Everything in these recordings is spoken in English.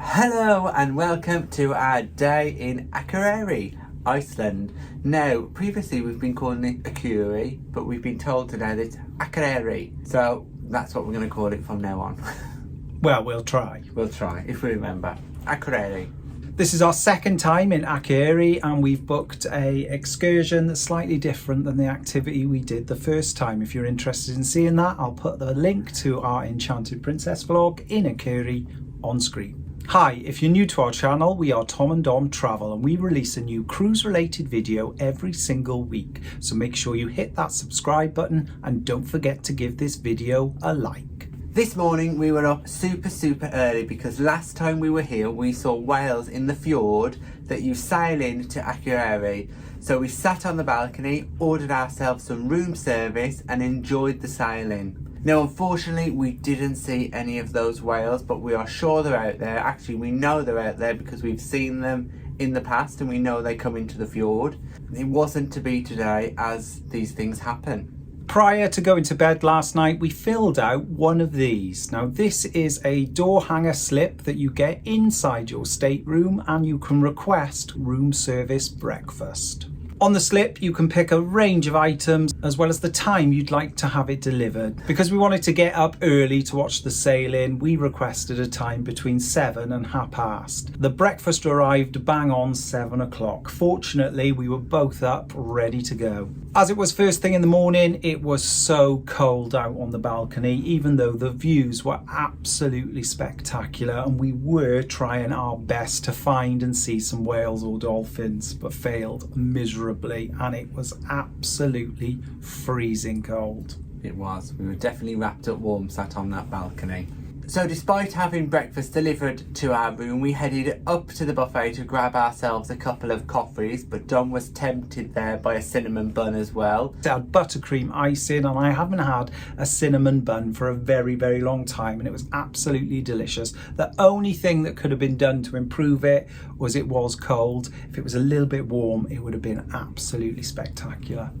Hello and welcome to our day in Akureyri, Iceland. Now, previously we've been calling it Akureyri, but we've been told today that it's Akureyri. So that's what we're going to call it from now on. Well, we'll try. We'll try, if we remember. Akureyri. This is our second time in Akureyri and we've booked a excursion that's slightly different than the activity we did the first time. If you're interested in seeing that, I'll put the link to our Enchanted Princess vlog in Akureyri on screen. Hi, if you're new to our channel, we are Tom and Dom Travel and we release a new cruise related video every single week. So make sure you hit that subscribe button and don't forget to give this video a like. This morning we were up super early because last time we were here we saw whales in the fjord that you sail in to Akureyri. So we sat on the balcony, ordered ourselves some room service and enjoyed the sailing. Now unfortunately we didn't see any of those whales, but we are sure they're out there. Actually we know they're out there because we've seen them in the past and we know they come into the fjord. It wasn't to be today as these things happen. Prior to going to bed last night, we filled out one of these. Now this is a door hanger slip that you get inside your stateroom and you can request room service breakfast. On the slip, you can pick a range of items as well as the time you'd like to have it delivered. Because we wanted to get up early to watch the sailing, we requested a time between 7 and 8:30. The breakfast arrived bang on 7 o'clock. Fortunately, we were both up ready to go. As it was first thing in the morning, it was so cold out on the balcony, even though the views were absolutely spectacular and we were trying our best to find and see some whales or dolphins, but failed miserably. And it was absolutely freezing cold. It was. We were definitely wrapped up warm sat on that balcony. So despite having breakfast delivered to our room, we headed up to the buffet to grab ourselves a couple of coffees, but Dom was tempted there by a cinnamon bun as well. It had buttercream icing and I haven't had a cinnamon bun for a very long time and it was absolutely delicious. The only thing that could have been done to improve it was cold. If it was a little bit warm, it would have been absolutely spectacular.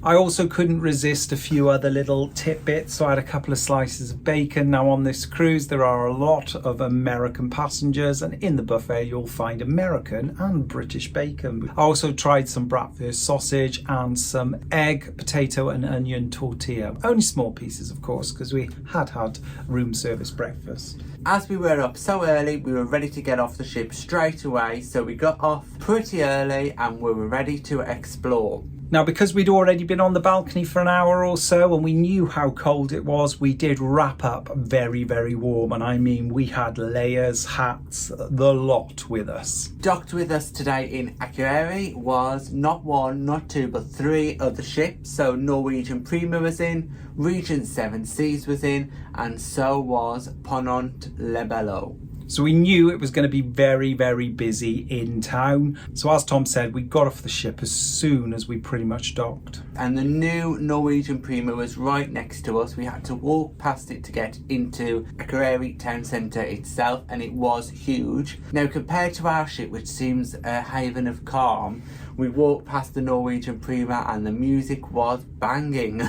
I also couldn't resist a few other little tidbits, so I had a couple of slices of bacon. Now on this cruise there are a lot of American passengers and in the buffet you'll find American and British bacon. I also tried some bratwurst sausage and some egg, potato and onion tortilla. Only small pieces of course because we had room service breakfast. As we were up so early, we were ready to get off the ship straight away, so we got off pretty early and we were ready to explore. Now, because we'd already been on the balcony for an hour or so and we knew how cold it was, we did wrap up very warm. And I mean, we had layers, hats, the lot with us. Docked with us today in Akureyri was not one, not two, but 3 other ships. So Norwegian Prima was in, Regent Seven Seas was in, and so was Ponant Lebello. So we knew it was going to be very busy in town. So as Tom said, we got off the ship as soon as we pretty much docked. And the new Norwegian Prima was right next to us. We had to walk past it to get into Akureyri town centre itself, and it was huge. Now compared to our ship, which seems a haven of calm, we walked past the Norwegian Prima and the music was banging.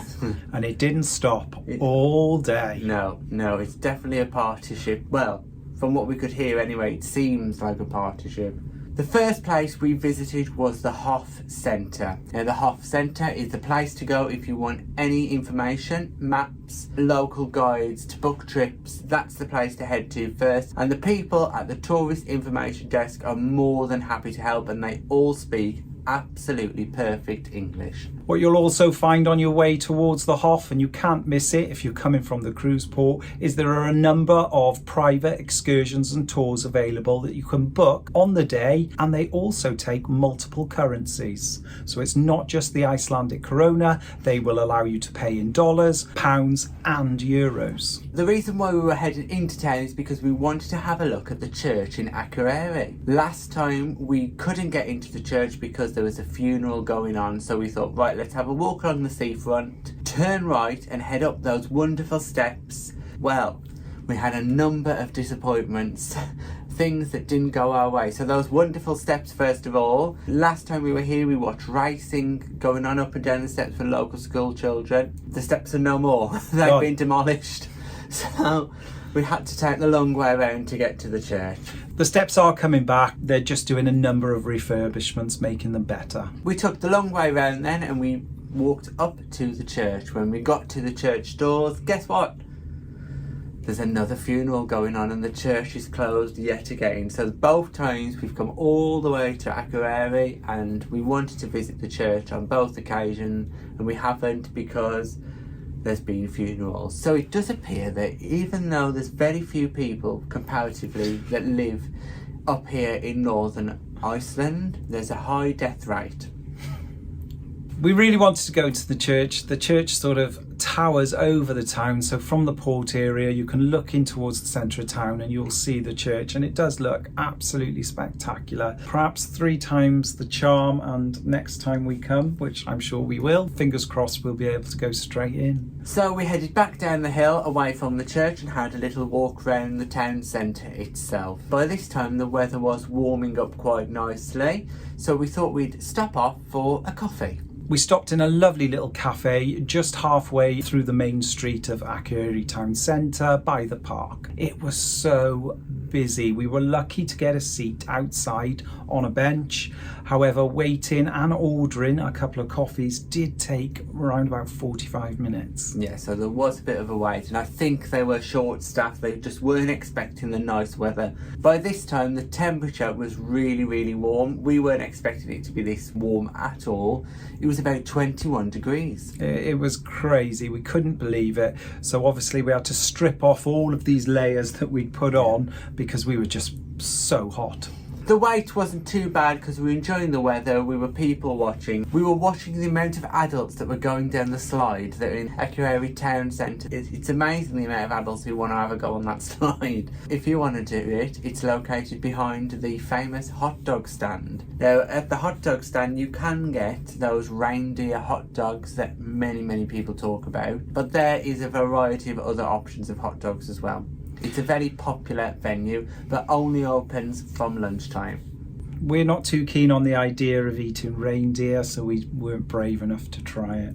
And it didn't stop all day. No, it's definitely a party ship. Well, from what we could hear anyway, it seems like a party ship. The first place we visited was the Hof Centre. Now the Hof Centre is the place to go if you want any information, maps, local guides to book trips. That's the place to head to first. And the people at the tourist information desk are more than happy to help and they all speak absolutely perfect English. What you'll also find on your way towards the Hof, and you can't miss it if you're coming from the cruise port, is there are a number of private excursions and tours available that you can book on the day, and they also take multiple currencies. So it's not just the Icelandic krona, they will allow you to pay in dollars, pounds and euros. The reason why we were heading into town is because we wanted to have a look at the church in Akureyri. Last time we couldn't get into the church because there was a funeral going on, so we thought, right, let's have a walk along the seafront, turn right and head up those wonderful steps. Well, we had a number of disappointments, things that didn't go our way. So those wonderful steps first of all. Last time we were here we watched racing going on up and down the steps for local school children. The steps are no more. They've been demolished. So We had to take the long way around to get to the church. The steps are coming back. They're just doing a number of refurbishments, making them better. We took the long way round then and we walked up to the church. When we got to the church doors, guess what? There's another funeral going on and the church is closed yet again. So both times we've come all the way to Akureyri and we wanted to visit the church on both occasions and we haven't because there's been funerals. So it does appear that even though there's very few people comparatively that live up here in northern Iceland, there's a high death rate. We really wanted to go to the church. The church sort of towers over the town, so from the port area you can look in towards the centre of town and you'll see the church, and it does look absolutely spectacular. Perhaps 3 times the charm, and next time we come, which I'm sure we will, fingers crossed we'll be able to go straight in. So we headed back down the hill away from the church and had a little walk around the town centre itself. By this time the weather was warming up quite nicely, so we thought we'd stop off for a coffee. We stopped in a lovely little cafe just halfway through the main street of Akureyri town centre by the park. It was so busy. We were lucky to get a seat outside on a bench. However, waiting and ordering a couple of coffees did take around about 45 minutes. Yeah, so there was a bit of a wait, and I think they were short-staffed. They just weren't expecting the nice weather. By this time, the temperature was really, really warm. We weren't expecting it to be this warm at all. It was about 21 degrees. It was crazy. We couldn't believe it. So obviously we had to strip off all of these layers that we'd put on because we were just so hot. The wait wasn't too bad because we were enjoying the weather, we were people watching. We were watching the amount of adults that were going down the slide that are in Akureyri town centre. It's amazing the amount of adults who want to have a go on that slide. If you want to do it, it's located behind the famous hot dog stand. Now at the hot dog stand you can get those reindeer hot dogs that many people talk about, but there is a variety of other options of hot dogs as well. It's a very popular venue, but only opens from lunchtime. We're not too keen on the idea of eating reindeer, so we weren't brave enough to try it.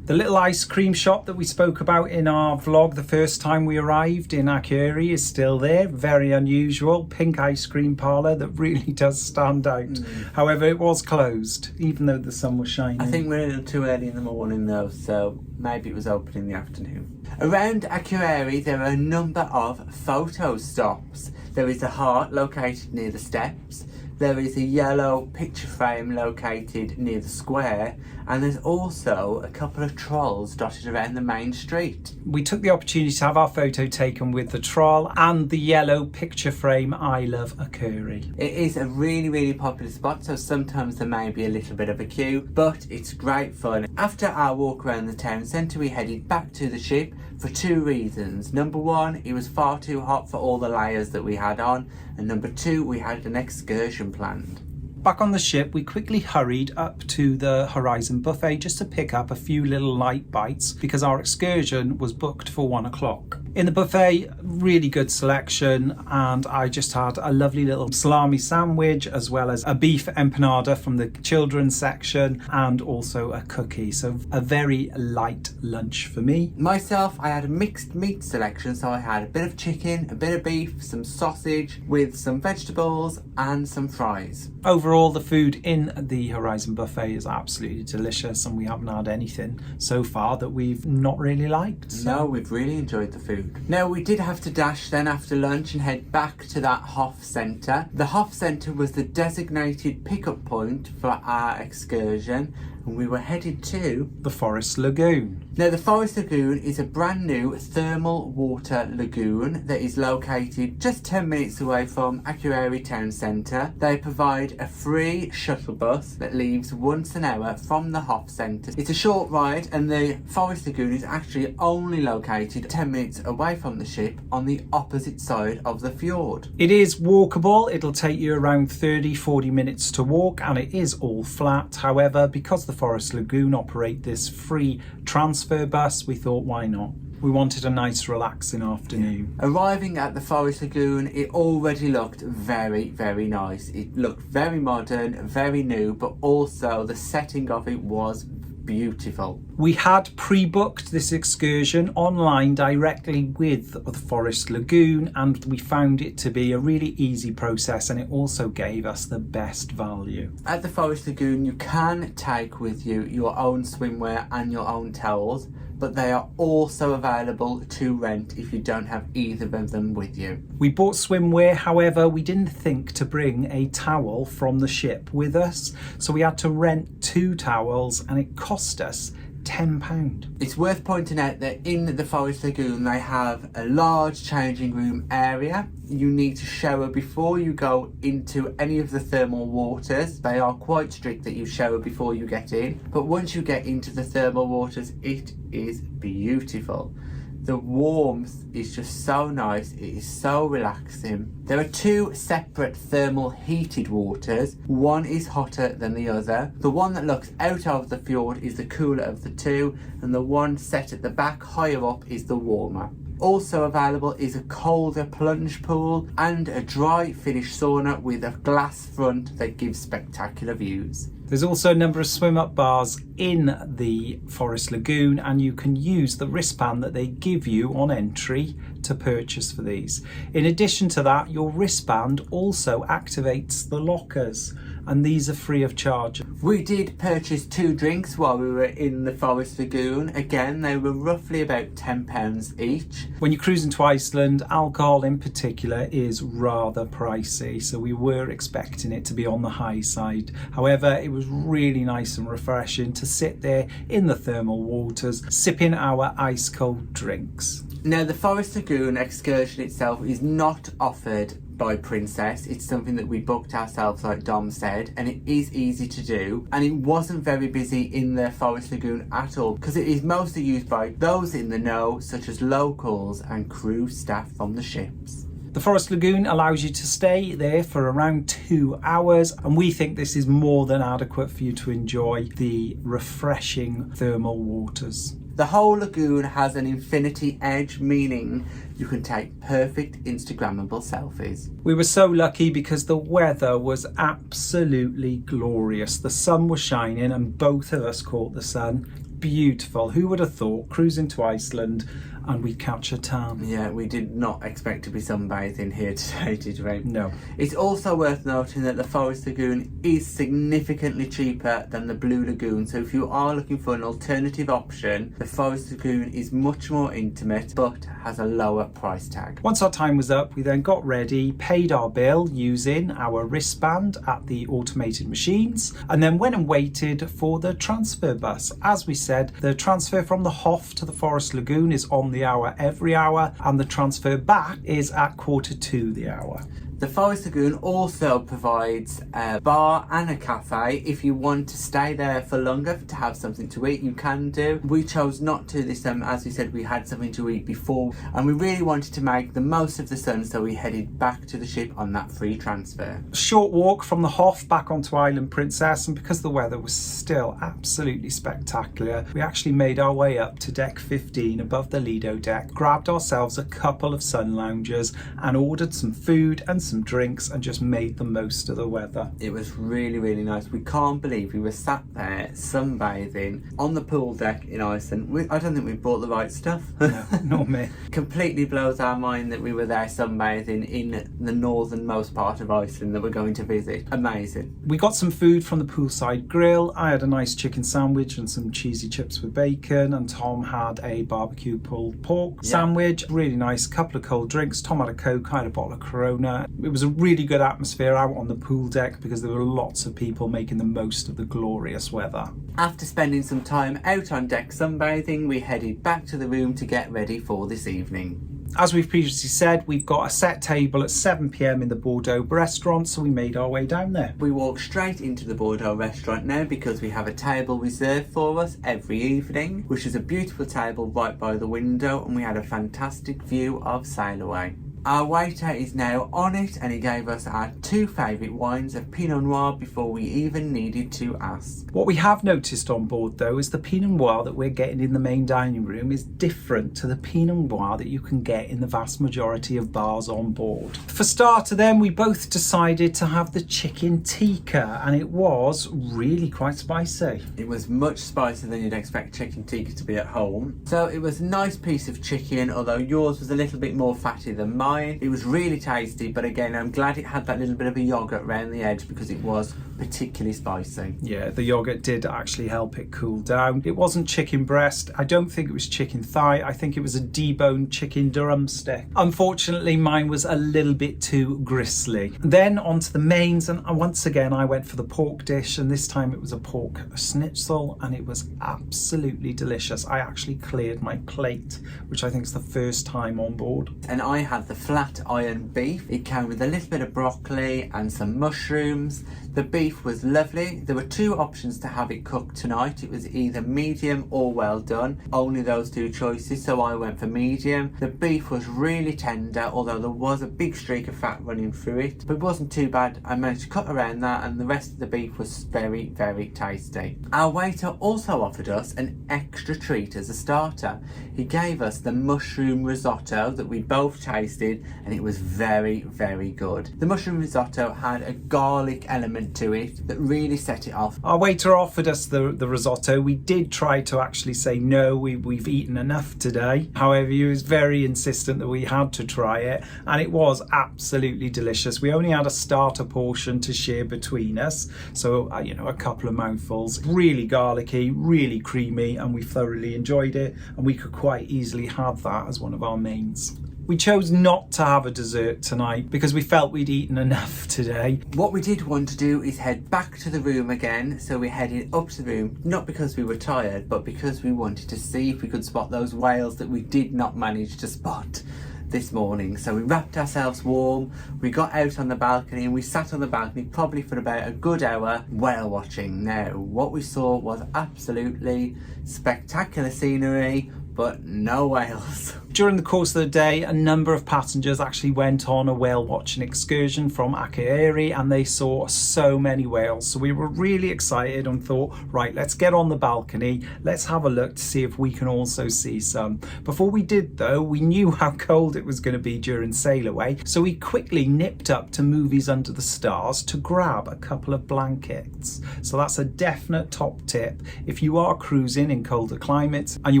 The little ice cream shop that we spoke about in our vlog the first time we arrived in Akureyri is still there. Very unusual. Pink ice cream parlour that really does stand out. However, it was closed, even though the sun was shining. I think we're a little too early in the morning though, so maybe it was open in the afternoon. Around Akureyri there are a number of photo stops. There is a heart located near the steps. There is a yellow picture frame located near the square, and there's also a couple of trolls dotted around the main street. We took the opportunity to have our photo taken with the troll and the yellow picture frame I Love Akureyri. It is a really popular spot, so sometimes there may be a little bit of a queue, but it's great fun. After our walk around the town centre we headed back to the ship for 2 reasons. Number 1, it was far too hot for all the layers that we had on, and number 2, we had an excursion planned. Back on the ship, we quickly hurried up to the Horizon buffet just to pick up a few little light bites because our excursion was booked for 1 o'clock. In the buffet, really good selection, and I just had a lovely little salami sandwich as well as a beef empanada from the children's section and also a cookie. So a very light lunch for me. Myself, I had a mixed meat selection, so I had a bit of chicken, a bit of beef, some sausage with some vegetables and some fries. Overall, the food in the Horizon buffet is absolutely delicious, and we haven't had anything so far that we've not really liked. So. No, we've really enjoyed the food. Now, we did have to dash then after lunch and head back to that Hof Centre. The Hof Centre was the designated pickup point for our excursion, and we were headed to the Forest Lagoon. Now, the Forest Lagoon is a brand new thermal water lagoon that is located just 10 minutes away from Akureyri town centre. They provide a free shuttle bus that leaves once an hour from the Hof Centre. It's a short ride, and the Forest Lagoon is actually only located 10 minutes away from the ship on the opposite side of the fjord. It is walkable. It'll take you around 30-40 minutes to walk, and it is all flat. However, because the Forest Lagoon operate this free transfer bus, we thought, why not? We wanted a nice relaxing afternoon. Arriving at the Forest Lagoon, it already looked very nice. It looked very modern, very new, but also the setting of it was beautiful. We had pre-booked this excursion online directly with the Forest Lagoon, and we found it to be a really easy process, and it also gave us the best value. At the Forest Lagoon, you can take with you your own swimwear and your own towels, but they are also available to rent if you don't have either of them with you. We bought swimwear, however, we didn't think to bring a towel from the ship with us, so we had to rent 2 towels, and it cost us £10. It's worth pointing out that in the Forest Lagoon they have a large changing room area. You need to shower before you go into any of the thermal waters. They are quite strict that you shower before you get in, but once you get into the thermal waters, it is beautiful. The warmth is just so nice, it is so relaxing. There are 2 separate thermal heated waters. One is hotter than the other. The one that looks out of the fjord is the cooler of the 2, and the one set at the back higher up is the warmer. Also available is a colder plunge pool and a dry finish sauna with a glass front that gives spectacular views. There's also a number of swim up bars in the Forest Lagoon, and you can use the wristband that they give you on entry to purchase for these. In addition to that, your wristband also activates the lockers, and these are free of charge. We did purchase 2 drinks while we were in the Forest Lagoon. Again, they were roughly about £10 each. When you're cruising to Iceland, alcohol in particular is rather pricey, so we were expecting it to be on the high side. However, it was really nice and refreshing to sit there in the thermal waters, sipping our ice cold drinks. Now, the Forest Lagoon excursion itself is not offered by Princess. It's something that we booked ourselves, like Dom said, and it is easy to do, and it wasn't very busy in the Forest Lagoon at all, because it is mostly used by those in the know, such as locals and crew staff from the ships. The Forest Lagoon allows you to stay there for around 2 hours, and we think this is more than adequate for you to enjoy the refreshing thermal waters. The whole lagoon has an infinity edge, meaning you can take perfect Instagrammable selfies. We were so lucky because the weather was absolutely glorious. The sun was shining and both of us caught the sun. Beautiful. Who would have thought, cruising to Iceland and we'd catch a tan? Yeah, we did not expect to be sunbathing here today, did we? No. It's also worth noting that the Forest Lagoon is significantly cheaper than the Blue Lagoon, so if you are looking for an alternative option, the Forest Lagoon is much more intimate but has a lower price tag. Once our time was up, we then got ready, paid our bill using our wristband at the automated machines, and then went and waited for the transfer bus. As we said, the transfer from the Hof to the Forest Lagoon is on the hour every hour, and the transfer back is at 1:45 the hour. The Forest Lagoon also provides a bar and a cafe. If you want to stay there for longer to have something to eat, you can do. We chose not to this time, as we said, we had something to eat before, and we really wanted to make the most of the sun, so we headed back to the ship on that free transfer. Short walk from the Hof back onto Island Princess, and because the weather was still absolutely spectacular, we actually made our way up to deck 15 above the Lido deck, grabbed ourselves a couple of sun loungers and ordered some food and some drinks and just made the most of the weather. It was really, really nice. We can't believe we were sat there sunbathing on the pool deck in Iceland. I don't think we bought the right stuff. No, not me. Completely blows our mind that we were there sunbathing in the northernmost part of Iceland that we're going to visit. Amazing. We got some food from the poolside grill. I had a nice chicken sandwich and some cheesy chips with bacon, and Tom had a barbecue pulled pork sandwich. Really nice. A couple of cold drinks. Tom had a Coke, I had a bottle of Corona. It was a really good atmosphere out on the pool deck because there were lots of people making the most of the glorious weather. After spending some time out on deck sunbathing, we headed back to the room to get ready for this evening. As we've previously said, we've got a set table at 7 p.m. in the Bordeaux restaurant, so we made our way down there. We walk straight into the Bordeaux restaurant now because we have a table reserved for us every evening, which is a beautiful table right by the window, and we had a fantastic view of Sail Away. Our waiter is now on it and he gave us our 2 favourite wines of Pinot Noir before we even needed to ask. What we have noticed on board though is the Pinot Noir that we're getting in the main dining room is different to the Pinot Noir that you can get in the vast majority of bars on board. For starter then, we both decided to have the chicken tikka and it was really quite spicy. It was much spicier than you'd expect chicken tikka to be at home. So it was a nice piece of chicken, although yours was a little bit more fatty than mine. It was really tasty, but again, I'm glad it had that little bit of a yoghurt around the edge because it was particularly spicy. Yeah, the yoghurt did actually help it cool down. It wasn't chicken breast. I don't think it was chicken thigh. I think it was a deboned chicken drumstick. Unfortunately, mine was a little bit too gristly. Then onto the mains, and once again, I went for the pork dish, and this time it was a pork schnitzel, and it was absolutely delicious. I actually cleared my plate, which I think is the first time on board. And I had the flat iron beef. It came with a little bit of broccoli and some mushrooms. The beef was lovely. There were 2 options to have it cooked tonight. It was either medium or well done. Only those 2 choices, so I went for medium. The beef was really tender, although there was a big streak of fat running through it, but it wasn't too bad. I managed to cut around that and the rest of the beef was very, very tasty. Our waiter also offered us an extra treat as a starter. He gave us the mushroom risotto that we both tasted and it was very, very good. The mushroom risotto had a garlic element to it that really set it off. Our waiter offered us the risotto. We did try to actually say no, we've eaten enough today. However, he was very insistent that we had to try it and it was absolutely delicious. We only had a starter portion to share between us, so you know, a couple of mouthfuls. Really garlicky, really creamy, and we thoroughly enjoyed it, and we could quite easily have that as one of our mains. We chose not to have a dessert tonight because we felt we'd eaten enough today. What we did want to do is head back to the room again, so we headed up to the room, not because we were tired, but because we wanted to see if we could spot those whales that we did not manage to spot this morning. So we wrapped ourselves warm, we got out on the balcony and we sat on the balcony probably for about a good hour whale watching. Now, what we saw was absolutely spectacular scenery, but no whales. During the course of the day, a number of passengers actually went on a whale watching excursion from Akureyri and they saw so many whales. So we were really excited and thought, right, let's get on the balcony, let's have a look to see if we can also see some. Before we did though, we knew how cold it was going to be during sail away, so we quickly nipped up to Movies Under the Stars to grab a couple of blankets. So that's a definite top tip. If you are cruising in colder climates and you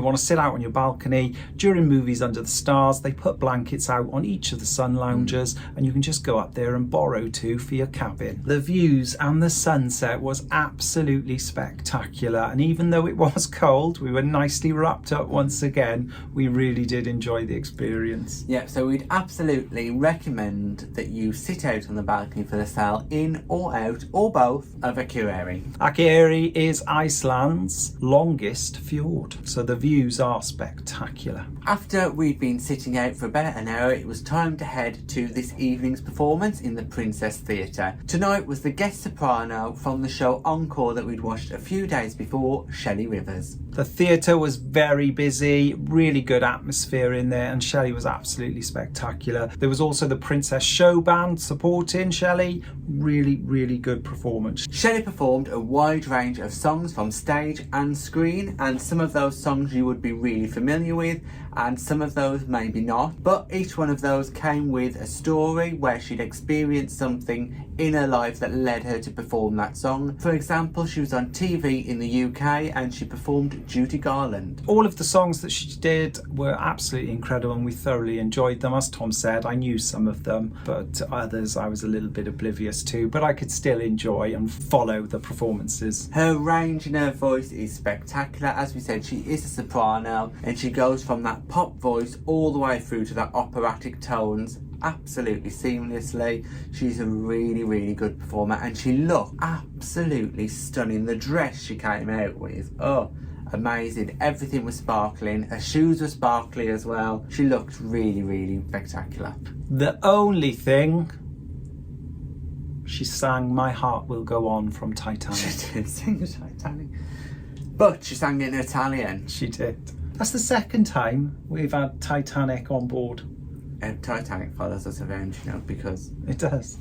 want to sit out on your balcony during Movies Under the Stars, they put blankets out on each of the sun loungers and you can just go up there and borrow 2 for your cabin. The views and the sunset was absolutely spectacular, and even though it was cold, we were nicely wrapped up once again. We really did enjoy the experience. Yeah, so we'd absolutely recommend that you sit out on the balcony for the sail in or out or both of Akureyri. Akureyri is Iceland's longest fjord, so the views are spectacular. After we'd been sitting out for about an hour, it was time to head to this evening's performance in the Princess Theatre. Tonight was the guest soprano from the show Encore that we'd watched a few days before, Shelley Rivers. The theatre was very busy, really good atmosphere in there, and Shelley was absolutely spectacular. There was also the Princess Show Band supporting Shelley. Really, really good performance. Shelley performed a wide range of songs from stage and screen, and some of those songs you would be really familiar with, and some of those maybe not, but each one of those came with a story where she'd experienced something in her life that led her to perform that song. For example, she was on TV in the UK and she performed Judy Garland. All of the songs that she did were absolutely incredible and we thoroughly enjoyed them. As Tom said, I knew some of them, but others I was a little bit oblivious to, but I could still enjoy and follow the performances. Her range in her voice is spectacular. As we said, she is a soprano and she goes from that pop voice all the way through to that operatic tones absolutely seamlessly. She's a really, really good performer and she looked absolutely stunning. The dress she came out with, oh, amazing. Everything was sparkling. Her shoes were sparkly as well. She looked really, really spectacular. The only thing, she sang My Heart Will Go On from Titanic. She did sing Titanic, but she sang it in Italian. She did. That's the second time we've had Titanic on board. Titanic follows us around, you know, because It does.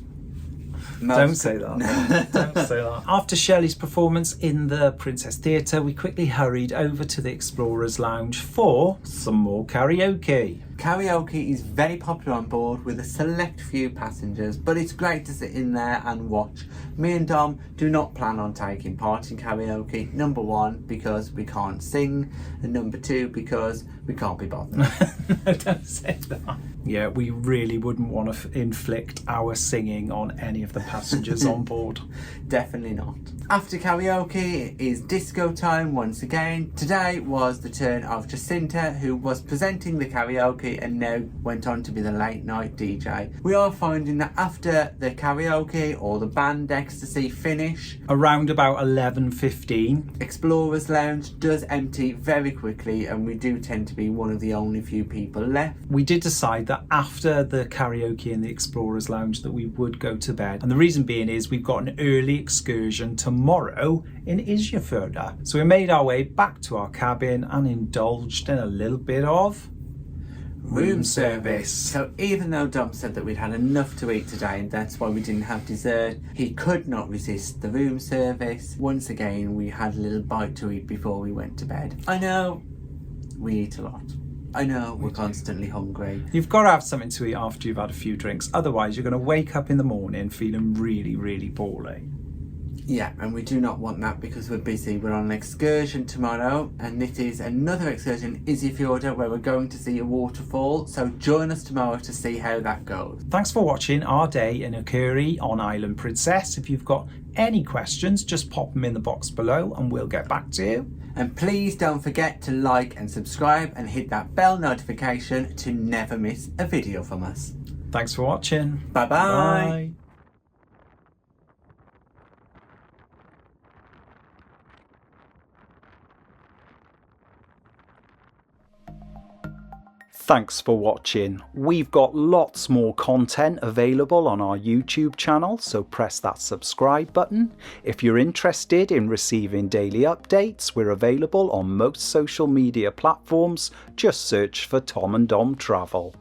Don't say that. Don't say that. After Shelley's performance in the Princess Theatre, we quickly hurried over to the Explorers Lounge for some more karaoke. Karaoke is very popular on board with a select few passengers, but it's great to sit in there and watch. Me and Dom do not plan on taking part in karaoke. Number one, because we can't sing, and number two, because we can't be bothered. No, don't say that. Yeah, we really wouldn't want to inflict our singing on any of the passengers on board. Definitely not. After karaoke it is disco time once again. Today was the turn of Jacinta, who was presenting the karaoke and now went on to be the late night DJ. We are finding that after the karaoke or the band ecstasy finish, around about 11:15, Explorers Lounge does empty very quickly, and we do tend to be one of the only few people left. we did decide that after the karaoke in the Explorers Lounge that we would go to bed. And the reason being is we've got an early excursion tomorrow in Isjafjorda. So we made our way back to our cabin and indulged in a little bit of room service. So even though Dom said that we'd had enough to eat today and that's why we didn't have dessert, he could not resist the room service. Once again, we had a little bite to eat before we went to bed. I know we eat a lot. I know we're constantly hungry. You've got to have something to eat after you've had a few drinks. Otherwise, you're going to wake up in the morning feeling really, really poorly. Yeah, and we do not want that because we're busy. We're on an excursion tomorrow, and it is another excursion, Isjafjorda, where we're going to see a waterfall. So join us tomorrow to see how that goes. Thanks for watching our day in Akureyri on Island Princess. If you've got any questions, just pop them in the box below and we'll get back to you. And please don't forget to like and subscribe and hit that bell notification to never miss a video from us. Thanks for watching. Bye-bye. Bye. Thanks for watching. We've got lots more content available on our YouTube channel, so press that subscribe button. If you're interested in receiving daily updates, we're available on most social media platforms. Just search for Tom and Dom Travel.